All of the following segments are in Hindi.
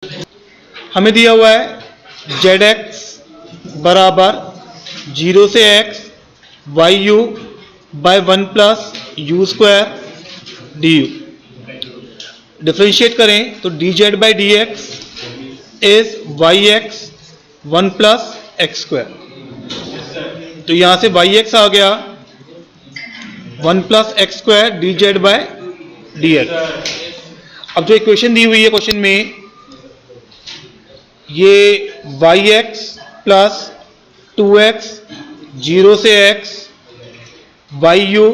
हमें दिया हुआ है जेड एक्स बराबर 0 से x y u by 1 plus u square d u. Differentiate करें तो d z by d x is y x 1 plus x square. तो यहां से वाई एक्स आ गया 1 plus x square d z by d x. अब जो इक्वेशन दी हुई है क्वेश्चन में, ये वाई एक्स प्लस 2x 0 से x y u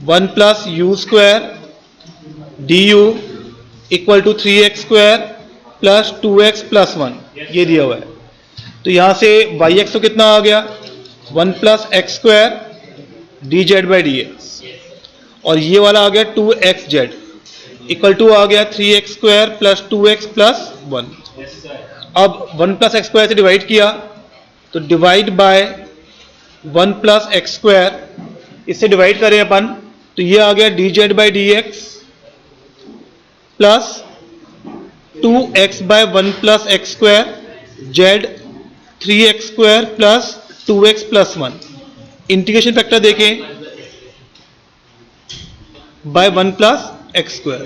1 plus u square d u equal to 3x square plus 2x plus 1 ये दिया हुआ है। तो यहां से वाई एक्स तो कितना आ गया 1 plus x square d z by d x, और ये वाला आ गया 2x जेड इक्वल टू आ गया 3x square plus 2x plus 1। अब 1 प्लस एक्स स्क्वायर से डिवाइड किया तो divide by 1 plus x square, इससे डिवाइड करें अपन तो ये आ गया d z by d x plus 2x by 1 plus x square z 3x square plus 2x plus 1। Integration factor देखें by 1 plus x square,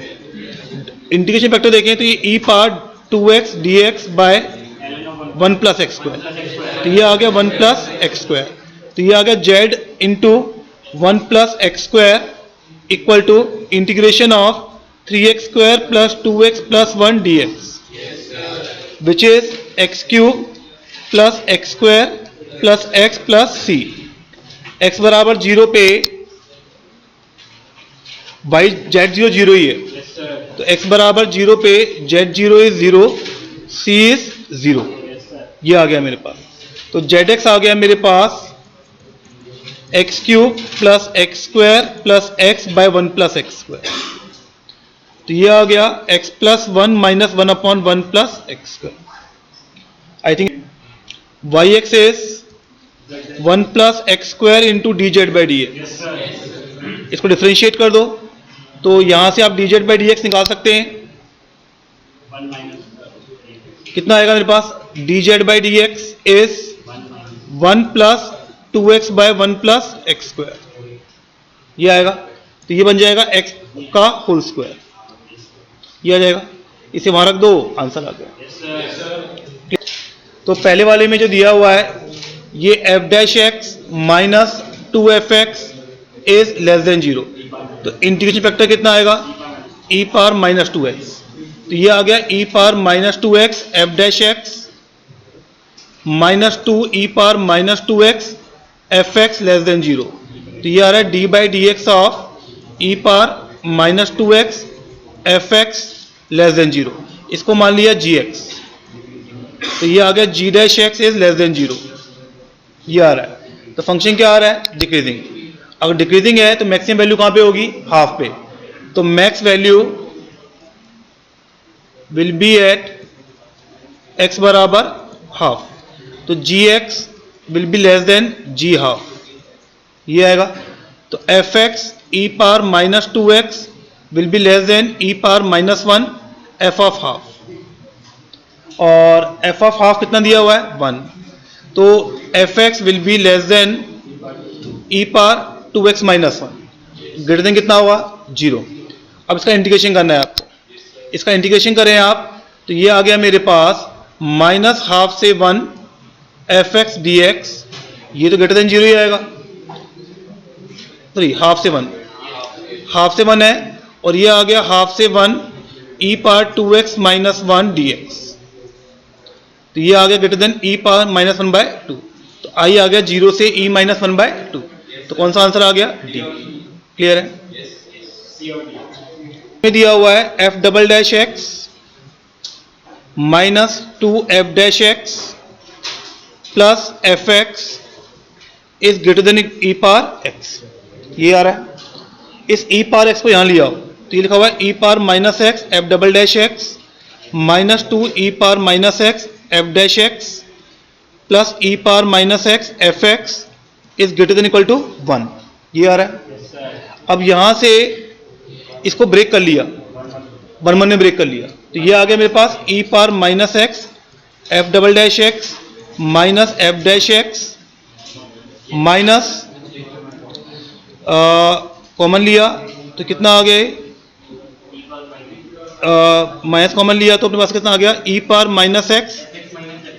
integration factor देखें तो ये e power 2x dx by 1 plus x square, तो ये आ गया 1 प्लस एक्स स्क्वायर। तो ये आ गया z into 1 plus x square equal to integration of 3x square plus 2x plus 1 dx which is x cube plus x square plus x plus c. X बराबर 0 पे वाई जेड 0 0 ही है, तो x बराबर 0 पे z0 इज 0 c इज 0, ये आ गया मेरे पास। तो zx आ गया मेरे पास x cube plus x square plus x by 1 plus x square, तो ये आ गया x plus 1 minus 1 upon 1 plus x square. I think y x is 1 plus x square into d z by d x. इसको डिफ्रेंशिएट कर दो तो यहां से आप d z by d x निकाल सकते हैं। कितना आएगा मेरे पास d z by d x is 1 plus 2x by 1 plus x square, ये आएगा। तो ये बन जाएगा x का होल स्क्वायर, ये आ जाएगा। इसे वहां रख दो, आंसर आ गया। तो पहले वाले में जो दिया हुआ है ये f dash x minus 2f(x) is less then 0, तो इंटीग्रेशन फैक्टर कितना आएगा e पावर माइनस 2x, तो ये आ गया e power minus 2x f dash x minus 2 e power minus 2x f(x) less than 0, तो ये आ रहा है d by d x of e power minus 2x f(x) less than 0। इसको मान लिया gx, तो ये आ गया g dash x is less then 0, ये आ रहा है। तो फंक्शन क्या आ रहा है डिक्रीजिंग। अगर डिक्रीजिंग है तो मैक्सिमम वैल्यू कहां पे होगी हाफ पे, तो max value will be at x बराबर हाफ, तो gx will be less than g half, ये आएगा। तो f(x) e power minus 2x will be less than e power minus 1 f of half, और f ऑफ हाफ कितना दिया हुआ है 1, तो f(x) will be less than e power 2x minus 1 greater than कितना होगा 0। अब इसका इंटीग्रेशन करना है आपको, इसका इंटीग्रेशन करें आप तो ये आ गया मेरे पास माइनस हाफ से 1 f(x) dx, ये तो ग्रेटर देन 0 ही आएगा। सॉरी हाफ से 1, हाफ से 1 है, और ये आ गया हाफ से 1 e power 2x minus 1 dx, तो ये आ गया greater than e power minus 1 by 2, तो आई आ गया 0 से e माइनस 1 बाय 2, तो कौन सा आंसर आ गया डी। क्लियर है। में दिया हुआ है f double dash x minus 2f dash x plus f(x) is greater than e power x, ये आ रहा है। इस e पावर x को यहां लिया हो तो ये लिखा हुआ है e power minus x f double dash x minus 2 e power minus x f dash x plus e power minus x f(x) is greater than equal to 1, ये आ रहा है। अब यहां से इसको ब्रेक कर लिया, 1 ने ब्रेक कर लिया, तो ये आ गया मेरे पास e power minus x f double dash x minus f dash x minus common लिया तो कितना आ गया, माइनस कॉमन लिया तो अपने पास कितना आ गया, e power minus x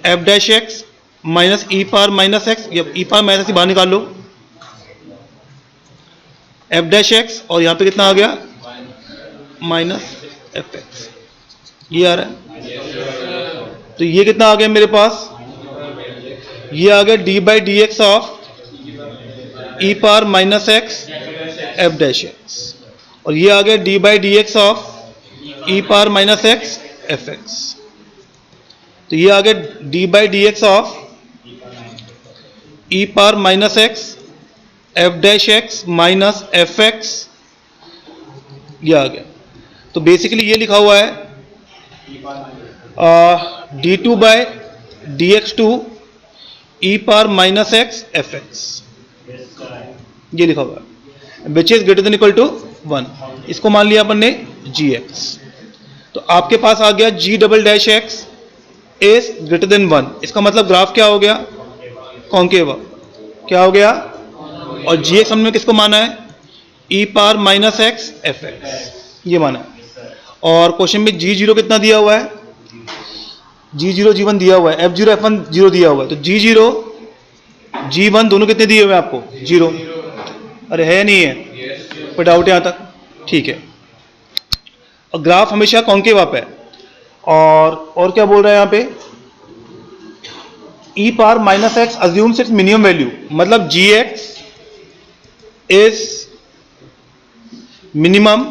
f dash x minus e power minus x, या ई पावर माइनस ही बाहर निकाल लो, एफ डैश एक्स, और यहाँ पे कितना आ गया माइनस एफ एक्स, ये आ रहा है। तो ये कितना आ गया मेरे पास, ये आ गया d by d x of e power minus x f dash x, और ये आ गया d by d x of e power minus x f x. तो ये आ गया d by d x of e power minus x f dash x minus f x, ये आ गया। तो बेसिकली ये लिखा हुआ है d two by d x two e power minus x f x, ये लिखा हुआ है, which is greater than equal to 1। इसको मान लिया अपन ने जी एक्स, तो आपके पास आ गया g double dash x is greater than 1। इसका मतलब ग्राफ क्या हो गया, कॉन्केव क्या हो गया, और जी एक्स हमने किसको माना है, e power minus x f x, ये माना है। और क्वेश्चन में जी जीरो कितना दिया हुआ है, जी जीरो जी वन दिया हुआ है, F zero F one zero दिया हुआ है, तो जी जीरो जी वन दोनों कितने दिए हुए हैं आपको, 0। अरे है नहीं है, कोई डाउट है यहाँ तक, ठीक है। और ग्राफ हमेशा कॉन्केव अप है। और क्या बोल रहा है यहाँ पे, e power minus x assumes its minimum value, मतलब g x is minimum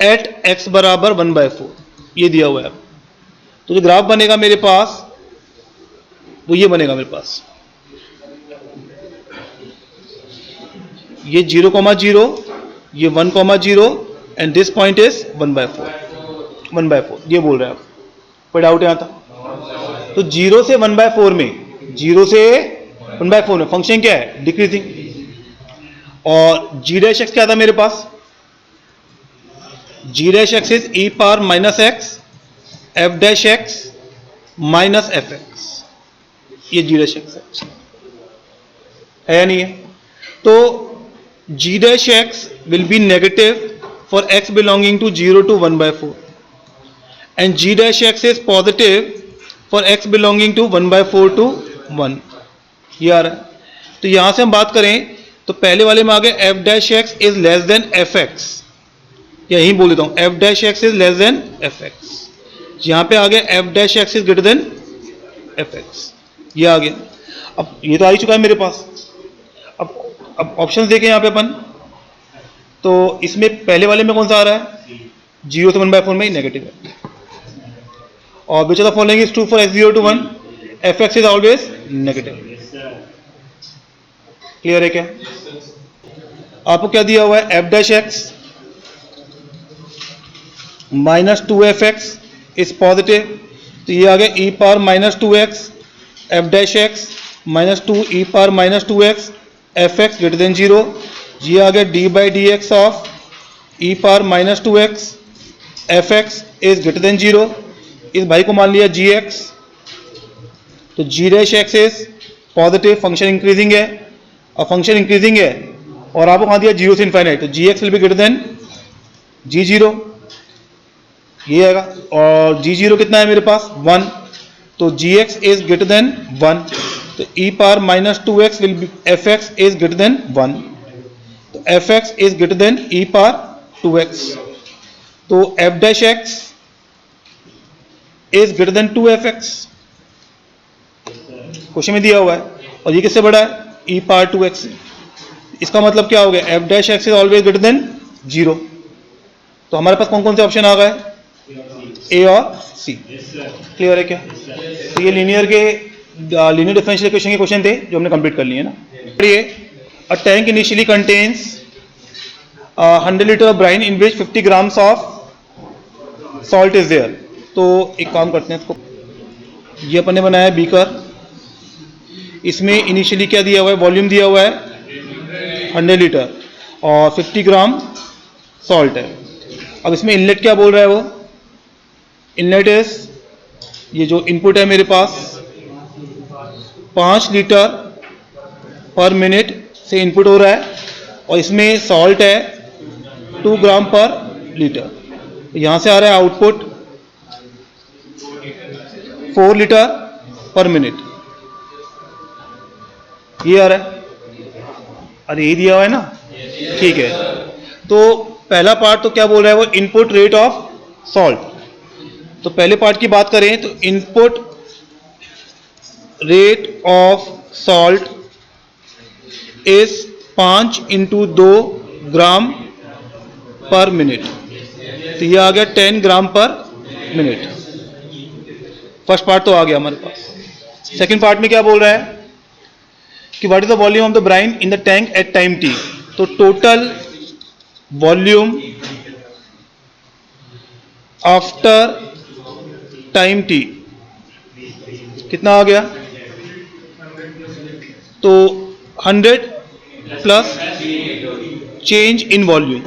at x बराबर 1/4, ये दिया हुआ है। तो जो ग्राफ बनेगा मेरे पास वो ये बनेगा मेरे पास, ये 0,0, ये 1,0 एंड दिस पॉइंट इज 1/4, ये बोल रहे हैं आप, कोई डाउट है यहाँ तक। तो 0 से 1/4 में, 0 से 1/4 में फंक्शन क्या है, डिक्रीजिंग। और जी डैश एक्स क्या था मेरे पास, g dash x is e power minus x f dash x minus f x, ये जी डैश एक्स है या नहीं है। तो g dash x will be negative for x belonging to 0 to 1/4 and g dash x is positive for x belonging to 1/4 to 1, ये आ रहा है। तो यहां से हम बात करें तो पहले वाले में आ गए f dash x is less than fx, यही बोल देता हूं f dash x is less than fx, यहां पे आ गया f dash x is greater than fx, ये आ गया। अब ये तो आ ही चुका है मेरे पास। अब ऑप्शंस देखें यहां पे अपन, तो इसमें पहले वाले में कौन सा आ रहा है, 0 से 1/4 में ही नेगेटिव है। और which of the following is true for x0 to 1, fx is always negative. Clear है क्या, आपको क्या दिया हुआ है, f dash x minus 2fx is positive, तो ये आ गया e power minus 2x f dash x minus 2 e power minus 2x fx greater than 0, ये आ गया d by d x of e power minus 2x F x is greater than 0, इस भाई को मान लिया जी एक्स, तो g dash x is positive, function increasing है, और फंक्शन इंक्रीजिंग है और आपको कहाँ दिया 0 से इनफाइनाइट, तो g x will be greater than g zero, ये आएगा। और जी जीरो कितना है मेरे पास 1, तो g x is greater than 1, तो e power minus 2x will be f x is greater than 1, तो f x is greater than e power 2x, तो f dash x is greater than 2fx, question में दिया हुआ है, और ये किससे बड़ा है, ई पावर 2x। इसका मतलब क्या हो गया, F dash x is always greater than 0। तो हमारे पास कौन कौन से ऑप्शन आ गए, ए और सी। क्लियर है क्या, तो ये लीनियर डिफरेंशियल इक्वेशन के क्वेश्चन थे जो हमने कंप्लीट कर लिए ना। A tank initially contains 100 liters of brine in which 50 grams of salt is there। तो एक काम करते हैं, इसको ये अपन ने बनाया है बीकर, इसमें इनिशियली क्या दिया हुआ है, वॉल्यूम दिया हुआ है 100 लीटर और 50 ग्राम सॉल्ट है। अब इसमें इनलेट क्या बोल रहा है वो, इनलेट इज, ये जो इनपुट है मेरे पास 5 लीटर पर मिनट से इनपुट हो रहा है और इसमें सॉल्ट है 2 ग्राम पर लीटर। यहां से आ रहा है आउटपुट 4 लीटर पर मिनट, ये आ रहा है। अरे ये दिया हुआ है ना, ठीक है। तो पहला पार्ट तो क्या बोल रहा है वो, इनपुट रेट ऑफ सॉल्ट। तो पहले पार्ट की बात करें तो input rate of salt is 5 into 2 gram per minute, तो ये आ गया 10 ग्राम पर मिनट। फर्स्ट पार्ट तो आ गया हमारे पास। सेकंड पार्ट में क्या बोल रहा है कि what is the volume of the brine in the tank at time t. तो total volume after time t कितना आ गया, तो 100 प्लस चेंज इन वॉल्यूम।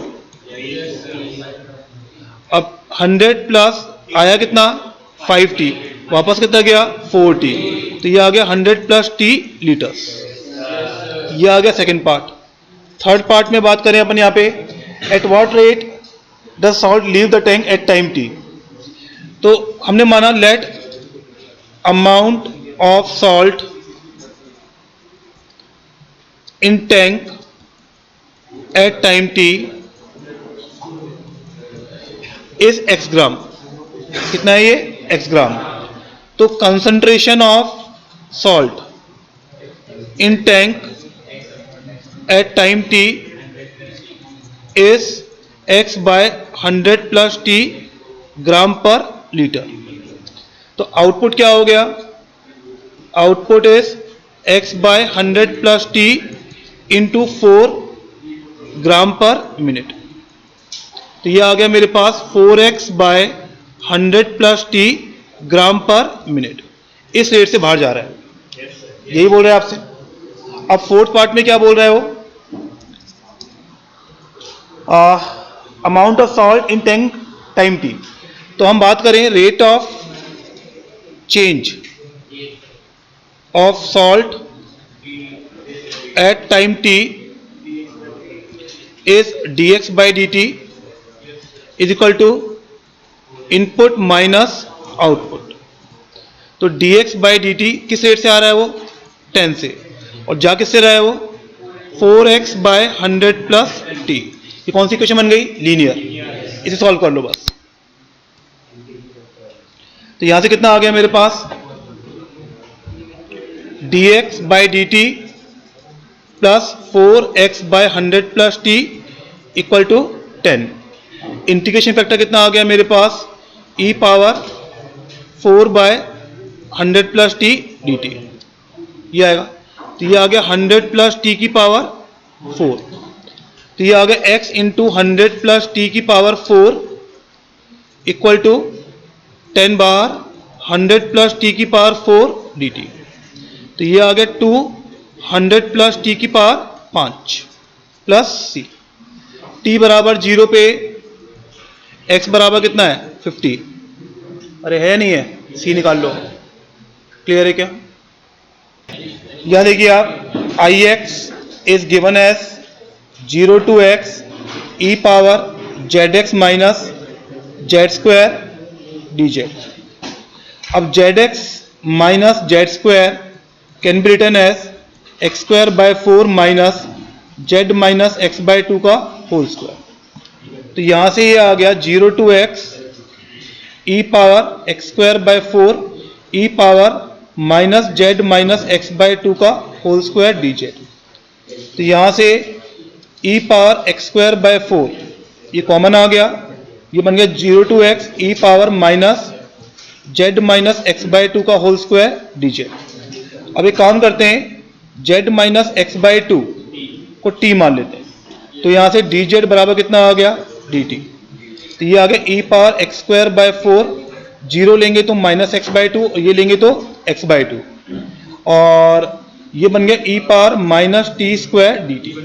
अब 100 प्लस आया कितना 5t, वापस कितना गया 4t, तो ये आ गया 100 प्लस t लीटर्स। ये आ गया सेकंड पार्ट। थर्ड पार्ट में बात करें अपन यहाँ पे, at what rate the salt leave the tank at time t। तो हमने माना let amount of salt in tank at time t is x gram. कितना है ये, x ग्राम। तो concentration of salt in tank at time t is x by 100 plus t gram per litre. तो आउटपुट क्या हो गया, output is x by 100 plus t into 4 gram per minute. तो ये आ गया मेरे पास 4x by 100 plus t gram per minute. इस रेट से बाहर जा रहा है, यही बोल रहा है आपसे। अब फोर्थ पार्ट में क्या बोल रहा है वो, amount of salt in tank time t. तो हम बात करें rate of change of salt at time t is dx by dt is equal to input minus output. तो dx by dt किस रेट से आ रहा है वो, 10 से, और जा किससे रहा है वो 4x बाय 100 प्लस t। ये कौन सी इक्वेशन बन गई, लीनियर। इसे सॉल्व कर लो बस। तो यहां से कितना आ गया मेरे पास, dx by dt plus 4x by 100 plus t equal to 10। Integration factor कितना आ गया मेरे पास, e power 4 by 100 plus t dt, ये आएगा। तो ये आ गया 100 प्लस t की पावर 4, तो ये आ गया x इंटू 100 प्लस t की पावर 4 इक्वल टू 10 बार 100 प्लस t की पावर 4 dt। तो ये आ गया 200 प्लस t की पावर 5 प्लस c। t बराबर 0 पे x बराबर कितना है 50। अरे है नहीं है, c निकाल लो। क्लियर है क्या? यहां देखिए आप, ix is given as 0 to x e power zx minus z square dz। अब zx minus z square can be written as x square by 4 minus z minus x by 2 का होल स्क्वायर। तो यहां से ये आ गया 0 to x e power x square by 4 e power minus z minus x by 2 का होल स्क्वायर dz। तो यहां से e power x square by 4 ये कॉमन आ गया, ये बन गया 0 to x e power minus z minus x by 2 का होल स्क्वायर dz। अब एक काम करते हैं, z माइनस x बाय 2 को t मान लेते हैं। तो यहां से dz बराबर कितना आ गया dt। तो ये आ गया e power x square by 4, 0 लेंगे तो माइनस x बाय 2, ये लेंगे तो x बाय 2, और ये बन गया e power minus T square dt।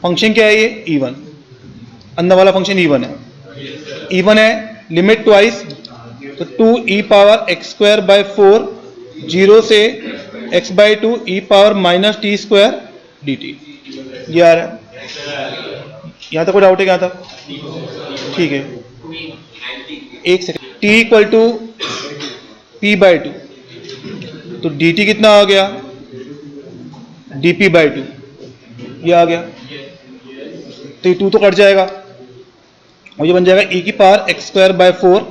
Function क्या है ये, e1, अंदर वाला फंक्शन e1 है। इवन है, लिमिट ट्वाइस, तो 2e⁻x²/4 0 से x/2 e⁻−t² dt। ये आ रहा है। यहाँ तक कोई डाउट है क्या तक? ठीक है, एक second. t equal to p/2, तो dt कितना आ गया? dp/2, ये आ गया। तो ये 2 तो कट जाएगा और ये बन जाएगा e⁻x²/4,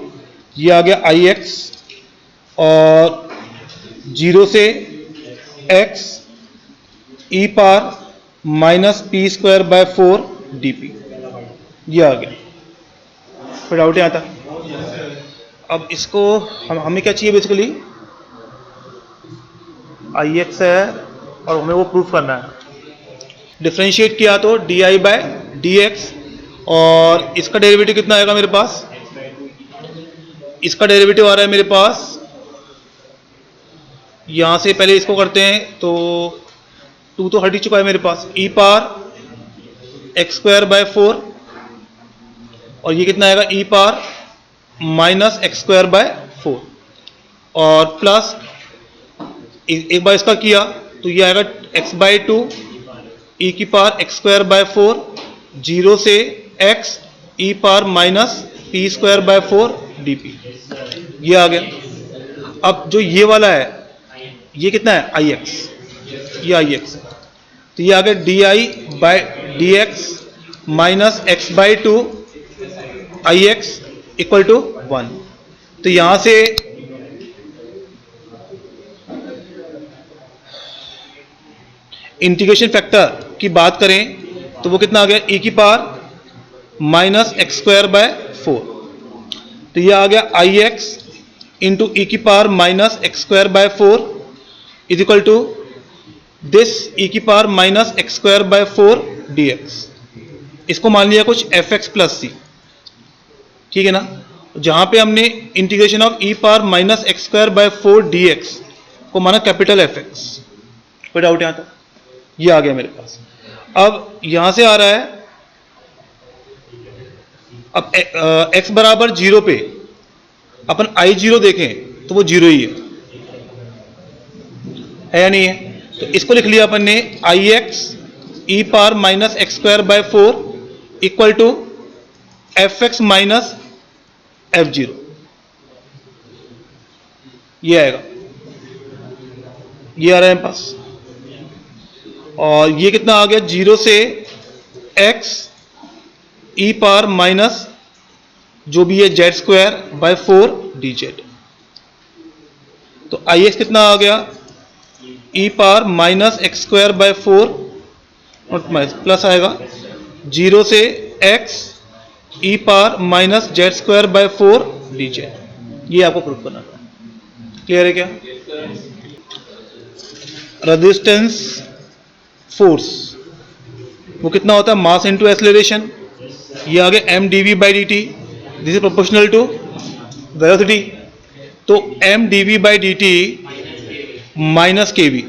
ये आ गया ix, और 0 से x e⁻−p²/4 dp, ये आ गया। कोई डाउट है यहाँ तक? अब इसको हमें क्या चाहिए? बेसिकली ix है और हमें वो प्रूफ करना है। डिफरेंशिएट किया तो di/dx, और इसका डेरिवेटिव कितना आएगा मेरे पास? इसका डेरिवेटिव आ रहा है मेरे पास, यहां से पहले इसको करते हैं तो 2 तो हट ही चुका है मेरे पास, e⁻x²/4, और ये कितना आएगा? e⁻−x²/4, और प्लस एक बार इसका किया तो ये आएगा x/2 e⁻x²/4 0 से x e⁻−p²/4 dp, ये आ गया। अब जो ये वाला है, ये कितना है? ix, ये ix है, तो ये आ गया di/dx minus x/2 ix equal to 1। तो यहां से इंटीग्रेशन फैक्टर की बात करें तो वो कितना आ गया? e⁻−x²/4, तो ये आ गया ix into e⁻−x²/4 is equal to this e⁻−x²/4 dx। इसको मान लिया कुछ fx प्लस c, ठीक है ना? जहां पे हमने इंटीग्रेशन ऑफ e⁻−x²/4 dx को माना कैपिटल fx। कोई डाउट यहां तक? ये आ गया मेरे पास। अब यहां से आ रहा है, अब x बराबर 0 पे अपन I0 देखें तो वो 0 ही है या नहीं है? तो इसको लिख लिया अपन ने ix e⁻−x²/4 equal to fx minus f0, ये आएगा, ये आ रहा है पास। और ये कितना आ गया? 0 से x e⁻- जो भी है z²/4 dz। तो ix कितना आ गया? e⁻−x²/4 प्लस आएगा 0 से x e⁻−z²/4 dz। ये आपको प्रूफ करना था। क्लियर है क्या? रेजिस्टेंस फोर्स वो कितना होता है? Mass into acceleration. ये आ गया mdv/dt, this is proportional to velocity. तो mdv/dt माइनस kv।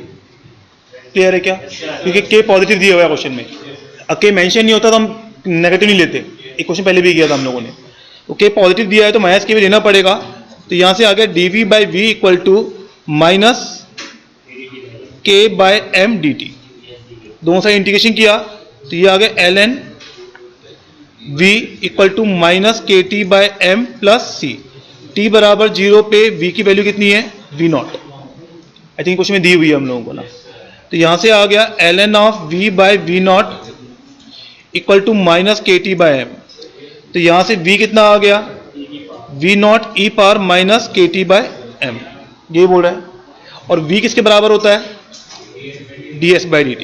क्लियर है क्या? क्योंकि k पॉजिटिव दिया हुआ है क्वेश्चन में, k मेंशन नहीं होता तो हम नेगेटिव नहीं लेते। एक क्वेश्चन पहले भी किया था हम लोगों ने, तो k पॉजिटिव दिया है तो माइनस kv लेना पड़ेगा। तो यहां से आ गया dv/v equal to minus k/m dt। दोनों साइड इंटीग्रेशन किया तो ये आ गया ln v equal to minus kt/m plus c। t बराबर 0 पे v की वैल्यू कितनी है? v0। आई थिंक क्वेश्चन में दी हुई है हम लोगों को ना। तो यहां से आ गया ln of v/v0 equal to minus kt/m। तो यहां से v कितना आ गया? v0 e⁻−kt/m, ये बोल रहा है। और v किसके बराबर होता है? ds/dt।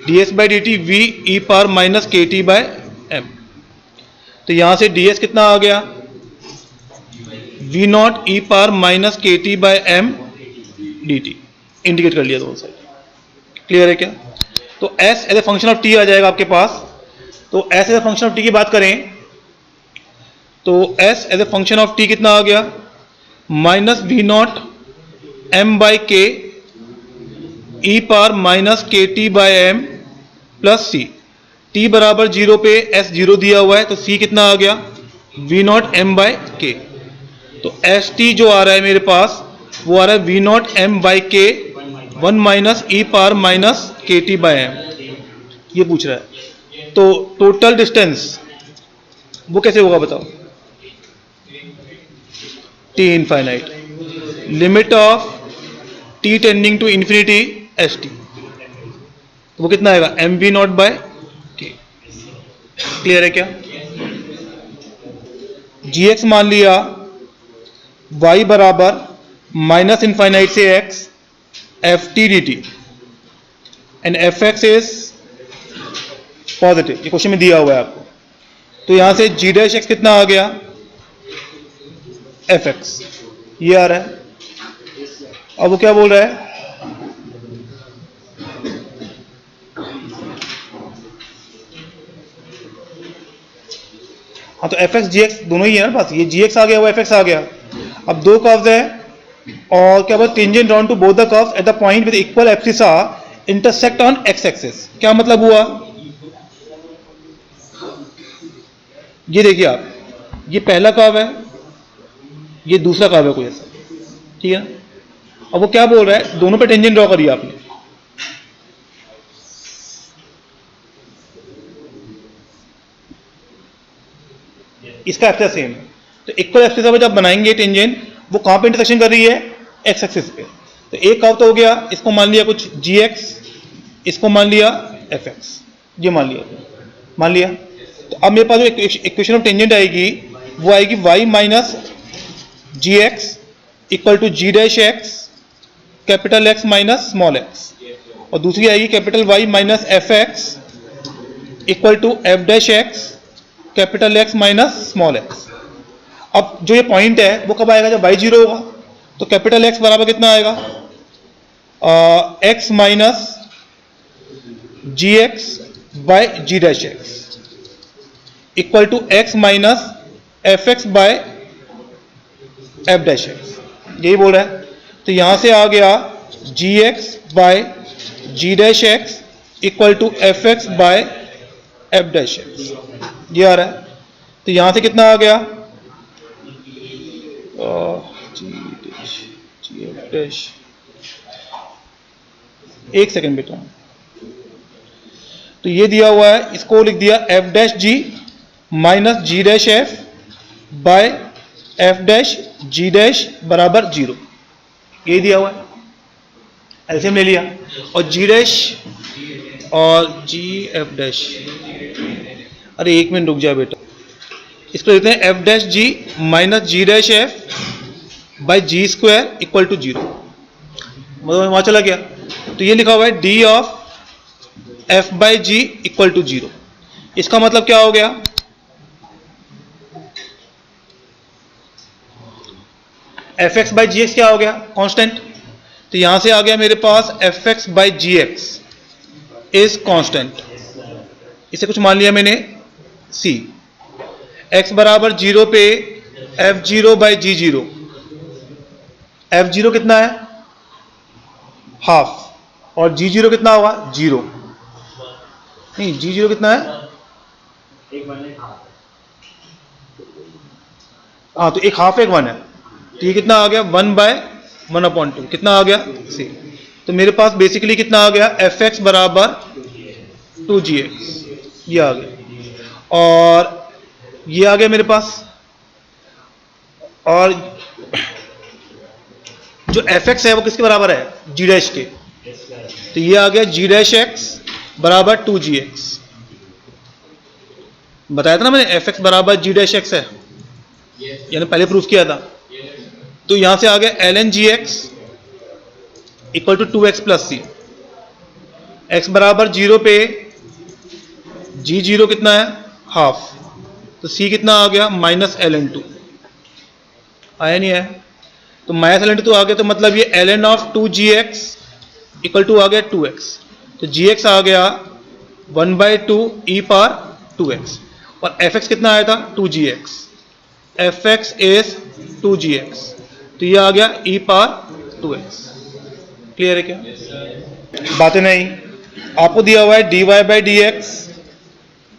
ds/dt v e⁻−kt/m। तो यहां से ds कितना आ गया? v0 e⁻−kt/m dt। इंडिकेट कर लिया दोनों साइड। क्लियर है क्या? तो s as a function of t आ जाएगा आपके पास। तो s as a function of t की बात करें तो s as a function of t कितना आ गया? Minus v0 m/k e⁻−kt/m plus c। t बराबर 0 पे s 0 दिया हुआ है तो c कितना आ गया? वी नॉट एम बाय के। तो एस टी जो आ रहा है मेरे पास वो आ रहा है वी नॉट एम बाय के 1 माइनस ई पावर माइनस के टी बाय एम, ये पूछ रहा है। तो टोटल डिस्टेंस वो कैसे होगा बताओ? T infinite, limit of t tending to infinity s t, तो वो कितना आएगा? M v not by k. Clear है क्या? जी एक्स मान लिया y बराबर माइनस इनफाइनाइट से x f t d t and f x is positive, ये क्वेश्चन में दिया हुआ है आपको। तो यहां से जी डैश एक्स कितना आ गया? एफ एक्स, ये आ रहा है। अब वो क्या बोल रहा है? हाँ, तो एफ एक्स जी एक्स दोनों ही है ना पास, ये जी एक्स आ गया, वो एफ एक्स आ गया। अब दो कर्व्स है और क्या बोला? Tangent round to both the curves at the point with equal abscissa intersect on x axis. क्या मतलब हुआ? ये देखिए आप, ये पहला कर्व है, ये दूसरा कर्व है कोई ऐसा, ठीक है ना? अब वो क्या बोल रहा है? दोनों पे टेंजेंट ड्रॉ करिए आपने। इसका एक्सिस सेम है, तो इक्वल एक्सिस पे जब बनाएंगे टेंजेंट, वो कहां पे इंटरसेक्शन कर रही है? एक्स एक्सिस पे। तो एक कर्व तो हो गया, इसको मान लिया कुछ जी एक्स, इसको मान लिया एफ एक्स, ये मान लिया। तो अब मेरे पास जो इक्वेशन ऑफ टेंजेंट आएगी वो आएगी y minus g x equal to g dash x capital x minus small x, और दूसरी आएगी capital y minus f x equal to f dash x capital x minus small x. अब जो ये पॉइंट है वो कब आएगा? जब y जीरो होगा। तो कैपिटल एक्स बराबर कितना आएगा? X minus g x by g dash x equal to x minus f x by f dash x, यही बोल रहा है। तो यहां से आ गया g x by g dash x equal to f x by f dash x, ये आ रहा है। तो यहां से कितना आ गया? जी एफ डैश, एक सेकेंड बेटा, तो ये दिया हुआ है, इसको लिख दिया f dash g minus g dash f by f dash g dash बराबर 0, ये दिया हुआ है, एलसीएम ले लिया। और जी डैश और जी एफ डैश, अरे एक मिनट रुक जाए बेटा, इसको लिखते हैं f dash g minus g dash f by g square equal to 0, मतलब वहां चला गया। तो ये लिखा हुआ है d of f by g equal to 0, इसका मतलब क्या हो गया? F x by g x क्या हो गया? कांस्टेंट। तो यहां से आ गया मेरे पास f x by g x is constant, इसे कुछ मान लिया मैंने सी। एक्स बराबर 0 पे f zero by g zero, f zero कितना है? हाफ, और जी जीरो कितना होगा? 0 नहीं, जी जीरो कितना है? हाँ, तो एक हाफ एक 1 है, तो ये कितना आ गया? 1/1/2, कितना आ गया? सी। तो मेरे पास बेसिकली कितना आ गया? एफ एक्स बराबर 2gx, ये आ गया, और ये आ गया मेरे पास। और जो एफ एक्स है वो किसके बराबर है? जी डैश के, तो ये आ गया जी डैश एक्स बराबर 2gx। बताया था ना मैंने, एफ एक्स बराबर जी डैश एक्स है, यानी पहले प्रूफ किया था। तो यहां से आ गया l n g x equal to 2x plus c. X बराबर 0 पे जी जीरो कितना है? हाफ, तो सी कितना आ गया? माइनस एल एन टू, आया नहीं है? तो माइनस एल एन टू आ गया, तो मतलब ये l n of 2gx equal to आ गया 2x, तो gx आ गया 1/2 e पावर 2x, और fx कितना आया था? 2gx, fx इज 2gx, तो ये आ गया e पावर 2x। क्लियर है क्या? बातें नहीं, आपको दिया हुआ है dy by d x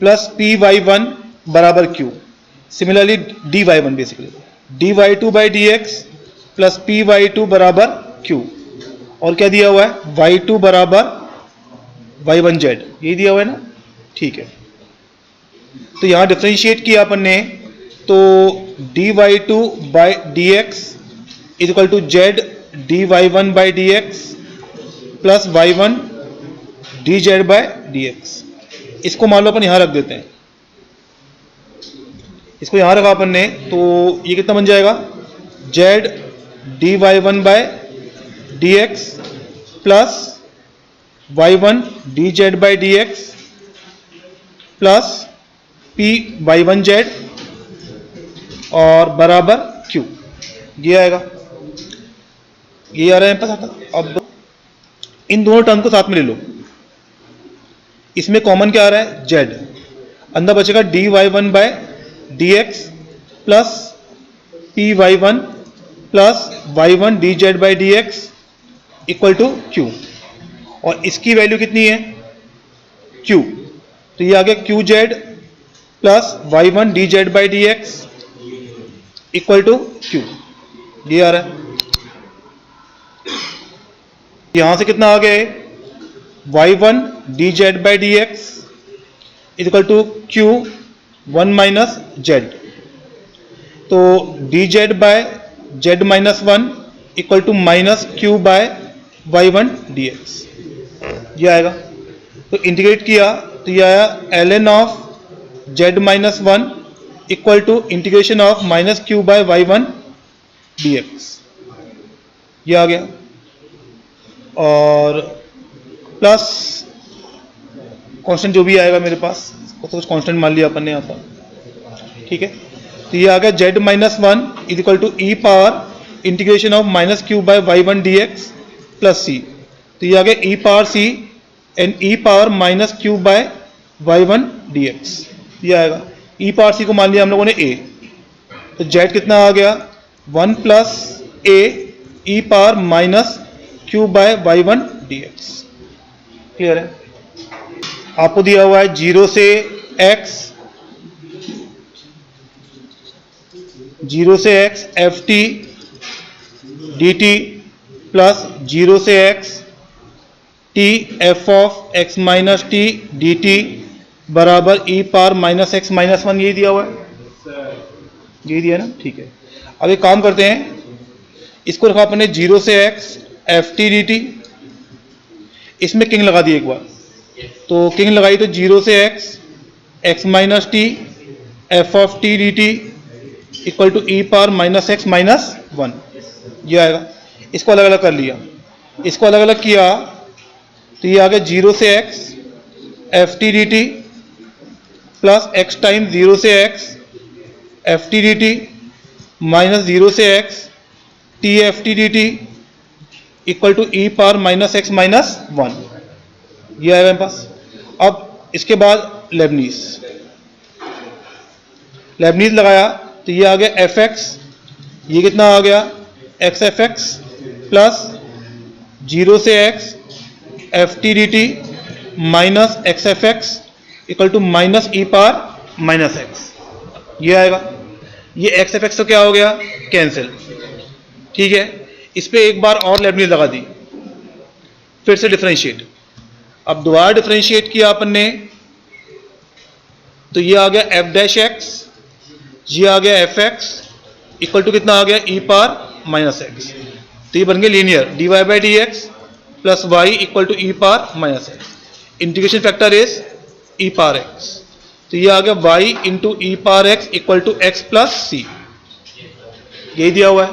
plus p y one बराबर q, similarly d y one basically d y two by d x plus p y two बराबर क्यू, और क्या दिया हुआ है वाई टू बराबर वाई वन जेड, यही दिया हुआ है ना, ठीक है। तो यहां डिफ्रेंशिएट किया अपन ने, तो d y two by d x is equal to z d y one by d x plus y one d z by d x. इसको मान लो अपन यहां रख देते हैं, इसको यहां रखा अपन ने, तो ये कितना बन जाएगा z d y one by d x plus y one d z by d x plus p y one z और बराबर क्यू, ये आएगा, ये आ रहा है पास। अब इन दोनों टर्म को साथ में ले लो, इसमें कॉमन क्या आ रहा है जेड, अंदर बचेगा d y one by d x plus p y one plus y one d z by d x equal to q, और इसकी वैल्यू कितनी है क्यू, तो ये आ गया q z plus y one d z by d x equal to q, ये आ रहा है। यहां से कितना आ गया है y one d z by d x equal to q one minus z, तो d z by z minus one equal to minus q by y one d x, ये आएगा। तो इंटीग्रेट किया तो ये आया l n of z minus one equal to integration of minus q by y one d x, ये आ गया, और प्लस कांस्टेंट जो भी आएगा मेरे पास, तो कुछ कांस्टेंट मान लिया अपन ने यहाँ पर, ठीक है। तो ये आ गया z minus one is equal to e power integration of minus q by y one d x plus c, तो ये आ गया e power c and e power minus q by y one d x, ये आएगा। ई पावर सी को मान लिया हम लोगों ने ए, तो जेड कितना आ गया one plus a e power minus q by y one d x, clear है। आपको दिया हुआ है 0 से x, 0 से x f t d t plus 0 से x t f of x minus t d t बराबर e power minus x minus one, यही दिया हुआ है, यही दिया ना, ठीक है। अब एक काम करते हैं, इसको रखा अपने 0 से x f t d T, इसमें किंग लगा दी एक बार, तो किंग लगाई तो 0 से x minus t f of t d t equal to e power minus x minus one, ये आएगा। इसको अलग अलग कर लिया, इसको अलग अलग किया तो ये आ गया 0 से x f t d t plus x time 0 से x f t d t minus 0 से x t f t d t equal to e power minus x minus one, ये आएगा मेरे पास। अब इसके बाद लेबनीज लगाया तो ये आ गया एफ एक्स, ये कितना आ गया एक्स एफ एक्स प्लस 0 से x f t d t minus x f x equal to minus e power minus x, ये आएगा। ये एक्स एफ एक्स तो क्या हो गया कैंसिल, ठीक है। इस पर एक बार और लेबनीज लगा दी, फिर से डिफरेंशिएट, अब दोबारा डिफरेंशिएट किया अपन ने, तो ये आ गया एफ डैश एक्स, ये आ गया एफ एक्स इक्वल टू कितना आ गया ई पावर माइनस एक्स, तो ये बन गया linear d y by d x plus y equal to e power minus x, integration factor is e power x, तो ये आ गया y into e power x equal to x plus c, यही दिया हुआ है।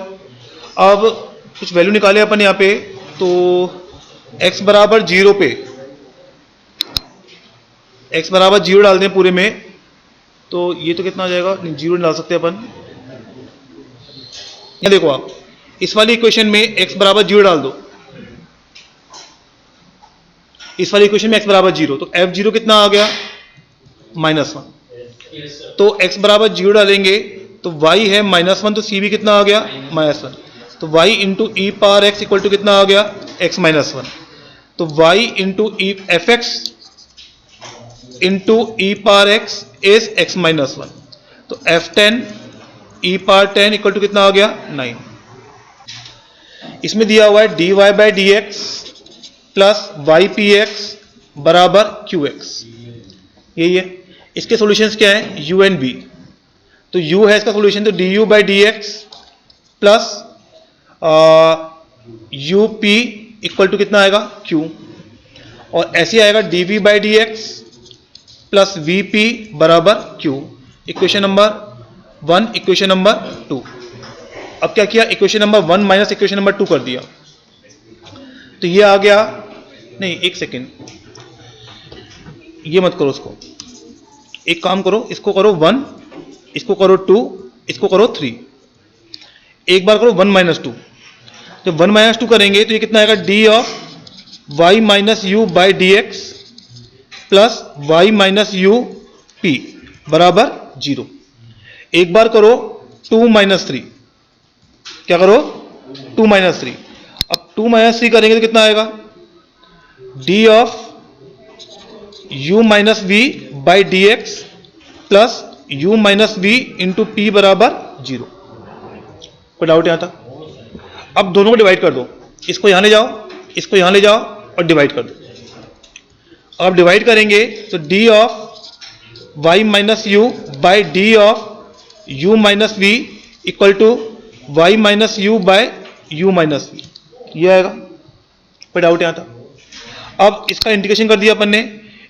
अब कुछ वैल्यू निकाले अपन यहाँ पे, तो x बराबर 0 पे, x बराबर 0 डाल दें पूरे में, तो ये तो कितना आ जाएगा, नहीं 0 डाल सकते अपन, ये देखो आप इस वाली इक्वेशन में x बराबर 0 डाल दो, इस वाली इक्वेशन में x बराबर 0, तो f0 कितना आ गया -1, तो x बराबर 0 डालेंगे तो y है -1, तो c भी कितना आ गया -1, तो y into e power x equal to कितना आ गया x -1, तो y into e f x into e power x is x -1, तो F10 e power 10 equal to कितना आ गया 9। इसमें दिया हुआ है dy by d x plus y p x बराबर क्यू एक्स, यही है। इसके सॉल्यूशंस क्या है u एंड v। तो u है इसका सॉल्यूशन, तो du by d x plus u p equal to कितना आएगा q, और ऐसे आएगा dv by d x plus v p बराबर q। Equation number 1 equation number 2। अब क्या किया, equation number 1 minus equation number 2 कर दिया, तो ये आ गया, नहीं एक सेकेंड, ये मत करो, उसको एक काम करो, इसको करो 1, इसको करो 2, इसको करो 3, एक बार करो 1 माइनस 2। जब 1 माइनस 2 करेंगे तो ये कितना आएगा d of y minus u by d x plus y minus u p बराबर 0। एक बार करो 2 माइनस 3, क्या करो 2 माइनस 3। अब 2 माइनस 3 करेंगे तो कितना आएगा d of u minus v by d x plus u minus v into p बराबर 0। कोई डाउट यहां तक? अब दोनों को डिवाइड कर दो, इसको यहां ले जाओ, इसको यहां ले जाओ और डिवाइड कर दो। अब डिवाइड करेंगे तो d of y minus u by d of u minus v equal to y minus u by u minus v, ये आएगा। कोई डाउट यहां था? अब इसका इंटीग्रेशन कर दिया अपन ने।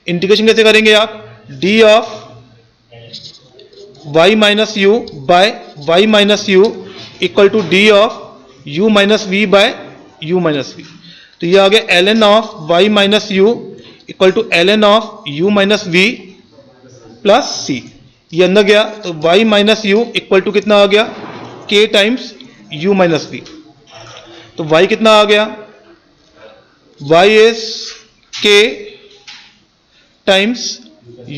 इंटीग्रेशन कैसे करेंगे आप, d of y minus u by y minus u equal to d of u minus v by u minus v. तो ये आ गया ln of y minus u equal to ln of u minus v plus c. ये अंदर गया तो y minus u equal to कितना आ गया k times u minus v. तो y कितना आ गया, y is k times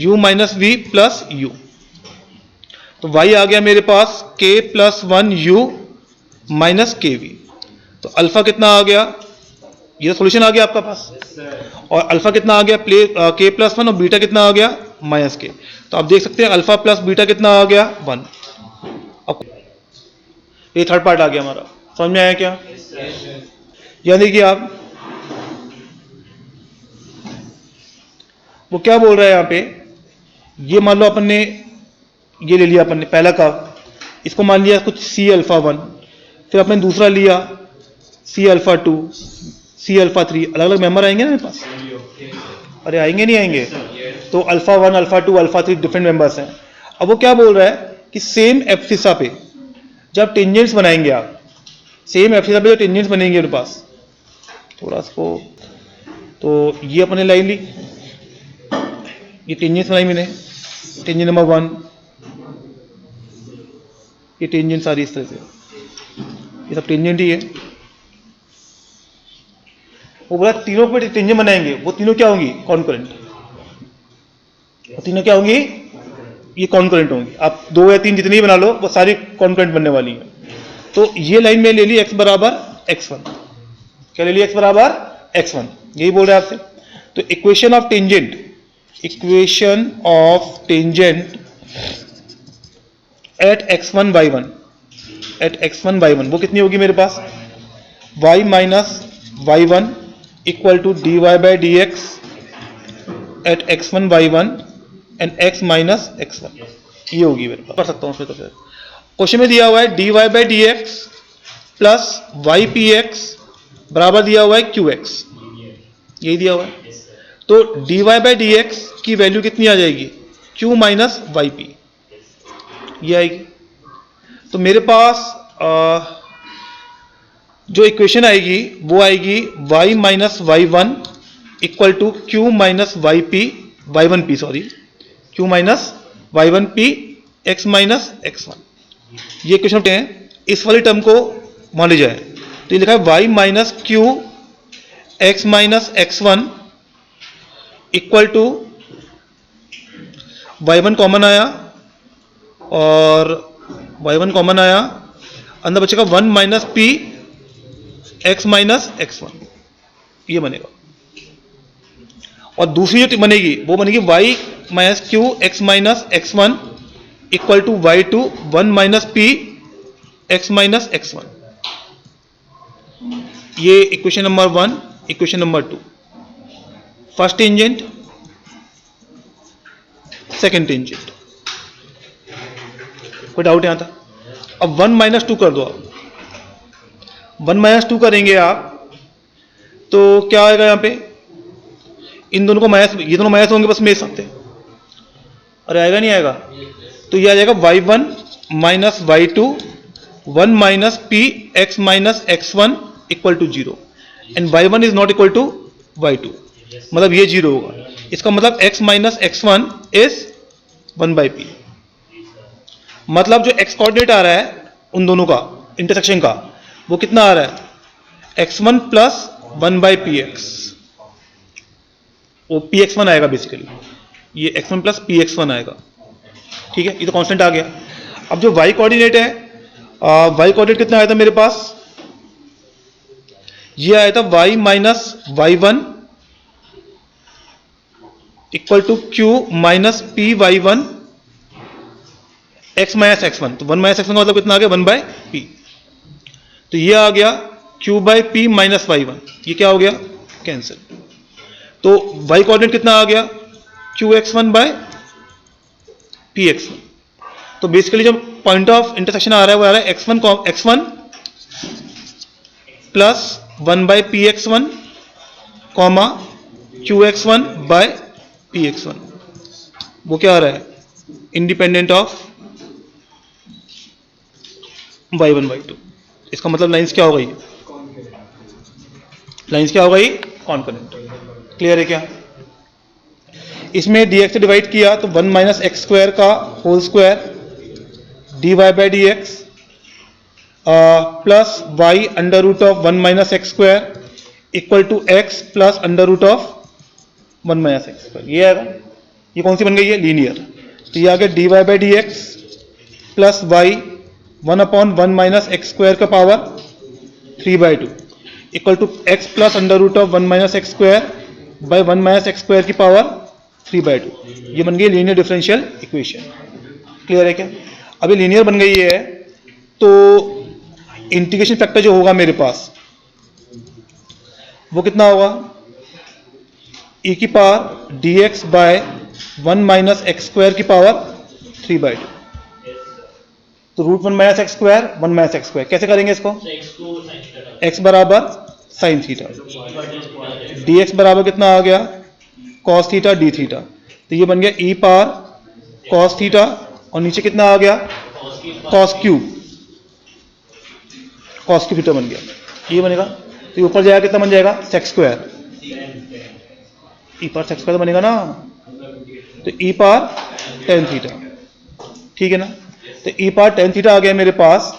u minus v plus u। तो y आ गया मेरे पास k plus 1 u minus k v. तो अल्फा कितना आ गया, ये सॉल्यूशन आ गया आपका पास, और अल्फा कितना आ गया k प्लस 1 और बीटा कितना आ गया माइनस के। तो आप देख सकते हैं अल्फा प्लस बीटा कितना आ गया 1। अब ये थर्ड पार्ट आ गया हमारा, समझ में आया क्या? यानी कि आप वो क्या बोल रहा है यहाँ पे, ये मान लो अपन ने ये ले लिया, अपन ने पहला का इसको मान लिया कुछ सी अल्फा 1, फिर अपन दूसरा लिया सी अल्फा 2, सी अल्फा 3, अलग अलग मेंबर आएंगे ना मेरे पास? अरे आएंगे नहीं आएंगे? तो alpha 1 alpha 2 alpha 3 different members हैं। अब वो क्या बोल रहा है कि सेम एब्सिसा पे जब टेंजेंट्स बनाएंगे आप, सेम एब्सिसा पे जो टेंजेंट्स बनेंगे मेरे पास, थोड़ा इसको, तो ये अपने लाइन ली, ये टेंजेंट्स बनाई मैंने, टेंजेंट नंबर 1, ये टेंजेंट सारी इस तरह से, ये सब टेंजेंट ही है। वो बोला तीनों पे टेंजेंट बनाएंगे, वो तीनों क्या होंगी कॉन्करेंट, वो तीनों क्या होंगी, ये कॉन्करेंट होंगी। आप 2 या 3 जितनी बना लो वो सारी कॉन्करेंट बनने वाली है। तो ये लाइन में ले ली x बराबर x1, क्या ले ली x बराबर x1, यही बोल रहे हैं आपसे। तो equation of tangent, equation of tangent at x1 y1, at x1 y1 वो कितनी होगी मेरे पास, y minus y1 equal to dy by d x at x1 y1 and x minus x1, ये होगी मेरे पास। कर सकता हूँ फिर, तो फिर क्वेश्चन में दिया हुआ है dy by d x plus y p x बराबर दिया हुआ है क्यू एक्स, यही दिया हुआ है। तो dy बाई डी एक्स की वैल्यू कितनी आ जाएगी, q माइनस वाई पी, ये आएगी। तो मेरे पास जो इक्वेशन आएगी वो आएगी y minus y one equal to q minus y p, y one p sorry, q minus y one p x minus x one, ये इक्वेशन हैं। इस वाली टर्म को मान ली जाए तो ये लिखा है y minus q x minus x one equal to y one common आया और वाई वन कॉमन आया, अंदर बचेगा 1 minus p x minus x one, ये बनेगा। और दूसरी जो बनेगी वो बनेगी y minus q x minus x one equal to y2 1 minus p x minus x1। ये equation number 1, equation number 2, first tangent, second tangent. कोई डाउट यहां था? अब 1 माइनस 2 कर दो आप। 1 माइनस 2 करेंगे आप तो क्या आएगा यहां पे? इन दोनों को माइनस, ये दोनों माइनस होंगे बस में एक सकते। अरे आएगा नहीं आएगा? तो ये आ जाएगा y1 माइनस y2 1 minus p x minus x1 equal to 0 and y1 is not equal to y2, मतलब ये 0 होगा। इसका मतलब x minus x1 is 1 by p. मतलब जो x कोऑर्डिनेट आ रहा है उन दोनों का इंटरसेक्शन का, वो कितना आ रहा है? x1 plus 1 by P x, वो पी एक्स वन आएगा बेसिकली। ये x1 plus P x one आएगा। ठीक है, ये तो कांस्टेंट आ गया। अब जो y कोऑर्डिनेट है, y कोऑर्डिनेट कितना आया था मेरे पास? ये आया था y minus y1 equal to q minus p y1 x minus x1। तो 1 माइनस x1 का मतलब कितना आ गया? 1 बाय पी। तो ये आ गया q by P minus y1। ये क्या हो गया? कैंसिल। तो y कोऑर्डिनेट कितना आ गया? qx1 bye px1। तो बेसिकली जो पॉइंट ऑफ इंटरसेक्शन आ रहा है वो आ रहा है x1 plus 1 bye px1 comma qx1 bye px1। वो क्या आ रहा है? Independent of y1 y2। इसका मतलब लाइंस क्या हो गई? लाइंस क्या हो गई? कॉन्करेंट। क्लियर है क्या? इसमें dx से डिवाइड किया तो 1 माइनस एक्स स्क्वायर का whole square dy by d x plus y under root of 1 minus x square equal to x plus under root of 1 minus x square. ये आएगा। ये कौन सी बन गई है? लीनियर। तो ये आ गया dy by d x plus y 1 upon 1 minus x square का power 3/2 equal to x plus under root of 1 minus x square by 1 minus x square की पावर 3/2। ये बन गई लीनियर डिफरेंशियल इक्वेशन। क्लियर है क्या? अभी लीनियर बन गई है तो इंटीग्रेशन फैक्टर जो होगा मेरे पास वो कितना होगा? e की power dx by 1 minus x square की पावर 3/2। तो root 1 minus x square 1 minus x square कैसे करेंगे इसको? x बराबर साइन थीटा, dx बराबर कितना आ गया? Cos theta d theta. तो ये बन गया e पावर कॉस थीटा और नीचे कितना आ गया? कॉस क्यूब थीटा बन गया। ये बनेगा तो ये ऊपर जाएगा कितना बन जाएगा? X square. E power x square बनेगा ना, तो ई पावर टेन थीटा। ठीक है ना? तो ई पावर टेन थीटा आ गया मेरे पास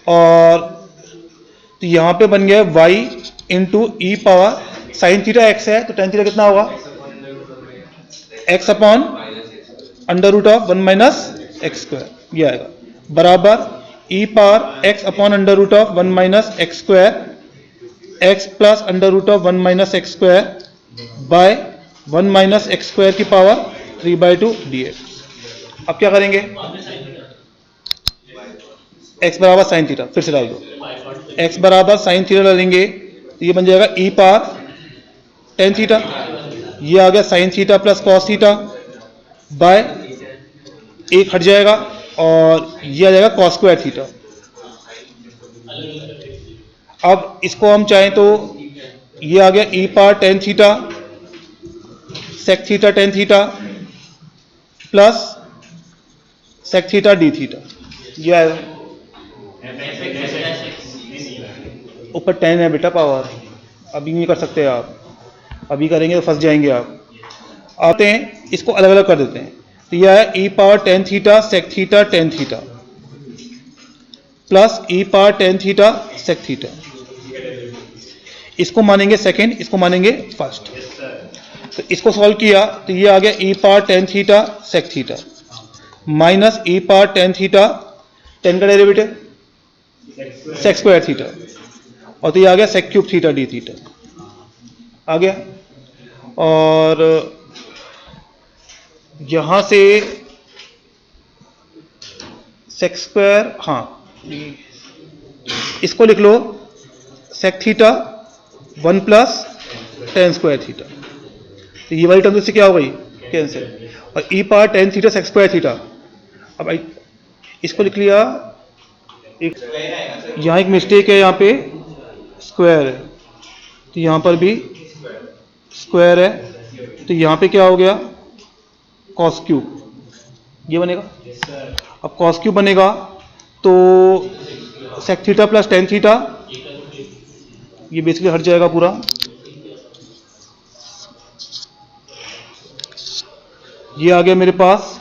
और तो यहां पे बन गया y into e power sine theta x है तो टेन थीटा कितना होगा? X upon under root of 1 minus x square. ये आएगा बराबर e power x upon under root of 1 minus x square x plus under root of 1 minus x square by 1 minus x square की पावर 3/2 dx। अब क्या करेंगे? x बराबर साइन थीटा फिर से डाल दो। x बराबर साइन थीटा डालेंगे तो ये बन जाएगा ई पावर टेन थीटा। ये आ गया sine theta plus cos theta by एक हट जाएगा और ये आ जाएगा कॉस स्क्वायर थीटा। अब इसको हम चाहें तो ये आ गया e power tan theta sec theta tan theta plus sec theta d theta. ये आएगा। ऊपर टेन है बेटा पावर, अभी नहीं कर सकते आप, अभी करेंगे तो फंस जाएंगे आप। आते हैं इसको अलग अलग कर देते हैं। तो यह है e power tan theta sec theta tan theta plus e power tan theta sec theta. इसको मानेंगे सेकेंड, इसको मानेंगे फर्स्ट। तो इसको सॉल्व किया तो ये आ गया e power tan theta sec theta minus e power tan theta, tan का डेरिवेटिव सेक स्क्वायर थीटा और तो ये आ गया sec cube theta d theta आ गया। और यहां से सेक स्क्वायर, हाँ इसको लिख लो sec theta 1 plus tan square theta. तो ये वाली टर्म से क्या हो गई, कैंसिल। और e power tan theta sec square theta. अब इसको लिख लिया, यहाँ एक मिस्टेक है, यहाँ पे स्क्वायर है तो यहाँ पर भी स्क्वायर है, तो यहाँ पे क्या हो गया कॉस क्यूब, ये बनेगा। अब कॉस क्यूब बनेगा तो sec theta plus tan theta, ये बेसिकली हट जाएगा पूरा। ये आ गया मेरे पास,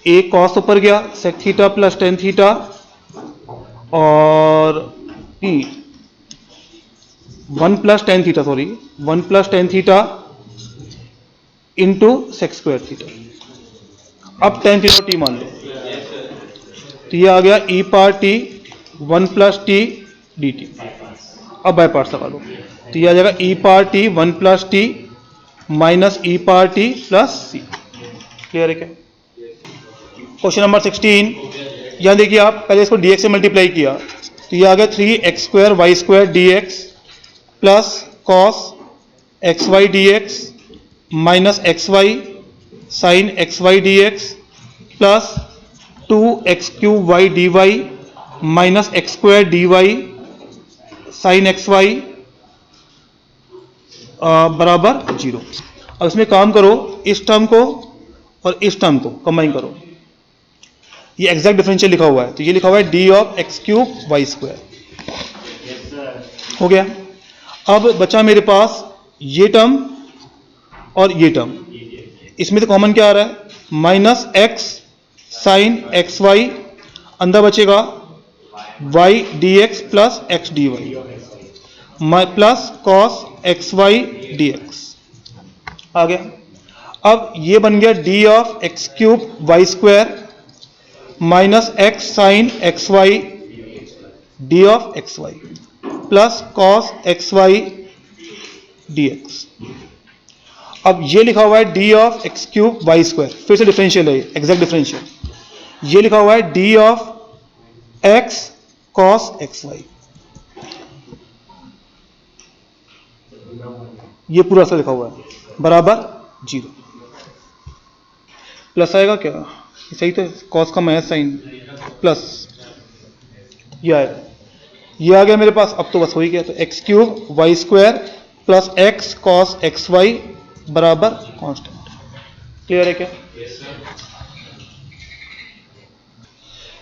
एक कॉस ऊपर गया sec theta plus tan theta, और t 1 plus tan theta, sorry 1 plus tan theta into sec square theta. अब टेन थीटा टी मान लो, तो ये आ गया e power t 1 plus t d t. अब बाय पार्ट्स लगा लो, तो ये आ जाएगा e power t 1 plus t minus e power t plus c. Clear है क्या? क्वेश्चन नंबर 16, यहाँ देखिए आप पहले इसको dx से मल्टीप्लाई किया, तो ये आ गया 3x square y square d x plus cos x y d x minus x y sine x y d x plus 2x cube y d y minus x square d y sine x y बराबर 0। अब इसमें काम करो, इस टर्म को और इस टर्म को कंबाइन करो, ये एग्जैक्ट डिफरेंशियल लिखा हुआ है, तो ये लिखा हुआ है d of x cube y square. हो गया। अब बचा मेरे पास ये टर्म और ये टर्म, इसमें से कॉमन क्या आ रहा है minus x sine x y, अंदर बचेगा y d x plus x d y plus cos x y d x आ गया। अब ये बन गया d of x cube y square minus x sine x y d of x y plus cos x y d x. अब ये लिखा हुआ है d of x cube y square, फिर से डिफरेंशियल है, एग्जैक्ट डिफरेंशियल। ये लिखा हुआ है d of x cos x y, ये पूरा सा लिखा हुआ है बराबर 0। प्लस आएगा क्या, सही तो कॉस का माइनस साइन प्लस ये आएगा, ये आ गया मेरे पास। अब तो बस हो ही गया, तो x cube y square plus x cos x y बराबर कांस्टेंट। क्लियर है क्या?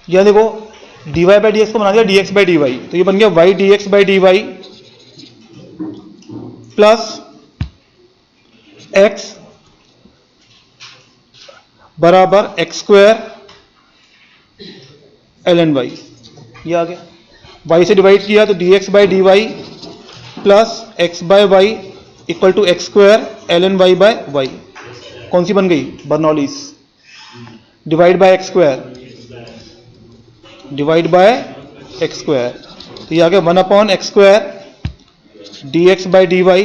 यह देखो d y by d x को बना दिया d x by d y, तो ये बन गया y d x by d y plus x बराबर x square l n y, ये आ गया। वाई से डिवाइड किया तो d x by d y plus x by y equal to x square l n y by y. कौन सी बन गई, Bernoulli's. Divide by x square, divide by x square, तो ये आ गया 1 x square d x by d y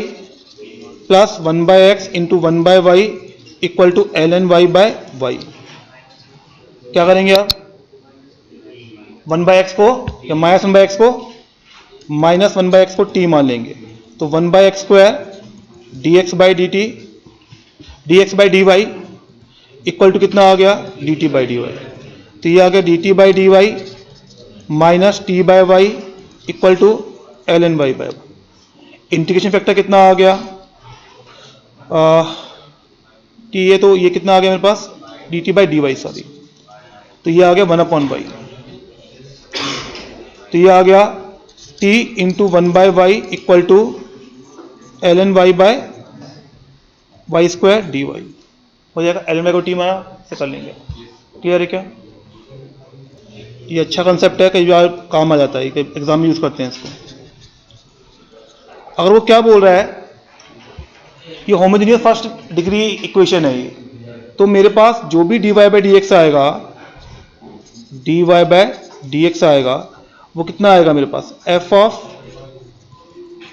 plus 1 by x into 1 by y equal to l n y by y. क्या करेंगे आप, 1 बाय एक्स को या माइनस 1 बाय एक्स को, माइनस 1 बाय एक्स को टी मान लेंगे, तो 1 by x square d x by d t d x by d y equal to कितना आ गया d t by d y, तो ये आ गया d t by d y minus t by y equal to l n y by. Integration factor कितना आ गया, कि ये तो ये कितना आ गया मेरे पास d t by d y, sorry, तो ये आ गया 1/y, तो ये आ गया t into 1 by y equal to l n y by y square d y हो जाएगा। एल एन वाई को टी माना से कर लेंगे। क्लियर है क्या? ये अच्छा कंसेप्ट है, कई बार काम आ जाता है, एग्जाम में यूज करते हैं इसको। अगर वो क्या बोल रहा है, ये होमोजेनियस फर्स्ट डिग्री इक्वेशन है ये, तो मेरे पास जो भी d y by d x आएगा, d y by d x आएगा, वो कितना आएगा मेरे पास f of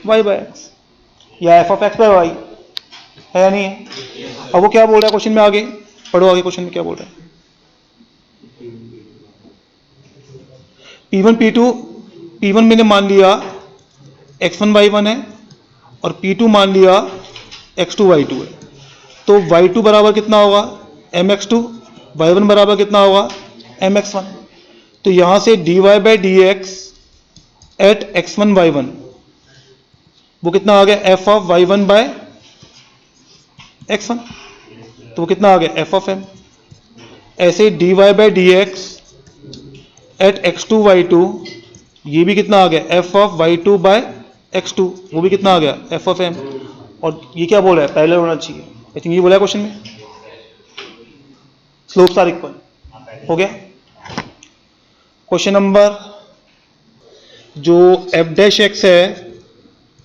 y by x या f of x by y, है या नहीं है? अब वो क्या बोल रहा है क्वेश्चन में, आगे पढ़ो, आगे क्वेश्चन में क्या बोल रहा है। P1 मैंने मान लिया x1 y1 है और P2 मान लिया x2 y2 है। तो y2 बराबर कितना होगा mx2, y1 बराबर कितना होगा mx1। तो यहां से dy by d x at x1 y1 वो कितना आ गया f of y1 bye x1, तो वो कितना आ गया f ऑफ m। ऐसे dy by d x at x2 y2 ये भी कितना आ गया f of y2 bye x2, वो भी कितना आ गया f ऑफ m। और ये क्या बोल रहा है पैरेलल होना चाहिए, आई थिंक ये बोला है क्वेश्चन में, स्लोप्स आर इक्वल। हो गया। क्वेश्चन नंबर जो f डैश x है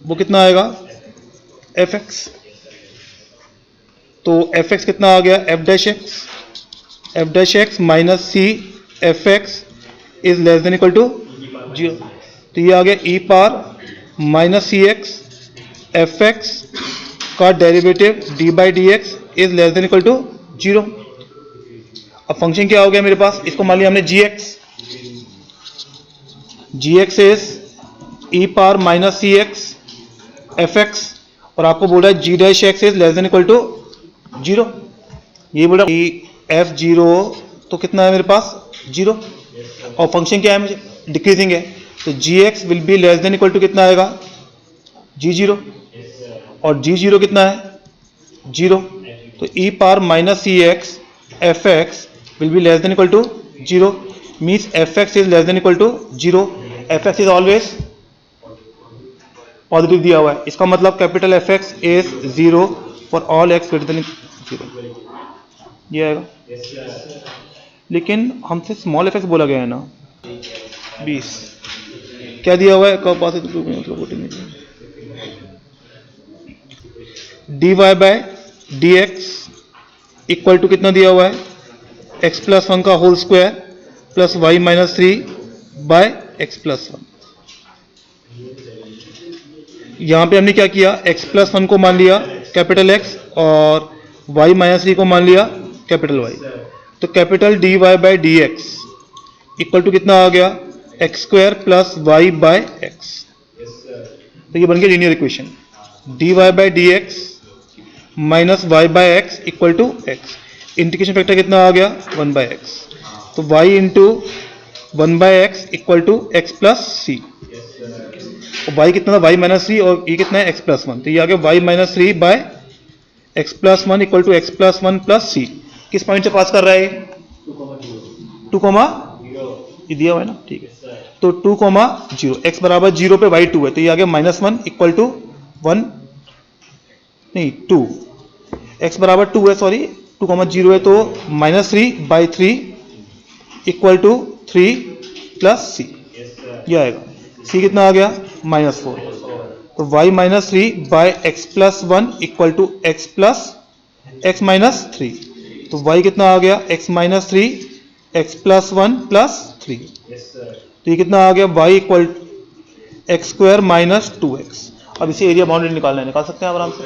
वो कितना आएगा fx। तो fx कितना आ गया f डैश x माइनस सी fx is less than equal to 0। तो ये आ गया e power minus c x fx का derivative d by d x is less than equal to 0। अब फंक्शन क्या हो गया मेरे पास, इसको मान लिया हमने gx is e power minus c x fx और आपको बोल रहा है g dash x is less than equal to 0। ये बोल रहा है f0 तो कितना है मेरे पास 0 और फंक्शन क्या है मुझे डिक्रीजिंग है, तो gx will be less than equal to कितना आएगा g0 और g0 कितना है 0। तो e power minus c x fx will be less than equal to 0 means fx is less than equal to 0। fx is always positive दिया हुआ है, इसका मतलब capital fx is 0 for all x greater than 0। ये आएगा, लेकिन हमसे स्मॉल fx बोला गया है ना 20। क्या दिया हुआ है कब पास dy by d x equal to कितना दिया हुआ है x प्लस 1 का whole square plus y minus 3 by x plus 1। यहां पे हमने क्या किया x प्लस 1 को मान लिया कैपिटल X और y माइनस 3 को मान लिया कैपिटल Y। तो capital dy by d x equal to कितना आ गया x square plus y by x. तो ये बन गया linear equation dy by d x minus y by x equal to x. Integration factor कितना आ गया 1 बाय एक्स, तो y into 1 by x equal to x plus c. y कितना था y माइनस 3 और ये कितना है x प्लस 1, तो ये आ गया y minus 3 by x plus 1 equal to x plus 1 plus c. किस पॉइंट से पास कर रहा है 2, ये दिया हुआ है ना, ठीक है। तो 2, 0 x बराबर 0 पे y 2 है, तो ये आ गया माइनस 1 इक्वल टू 1 नहीं 2, x बराबर 2 है, सॉरी 2, 0 है, तो minus 3 by 3 equal to 3 plus c. ये आएगा c कितना आ गया माइनस 4, तो y minus 3 by x plus 1 equal to x plus x minus 3। तो y कितना आ गया x minus 3 x plus 1 plus 3। तो ये कितना आ गया y equal x square minus 2x। अब इसे एरिया बाउंड्री निकालना है, निकाल सकते हैं आप आराम से।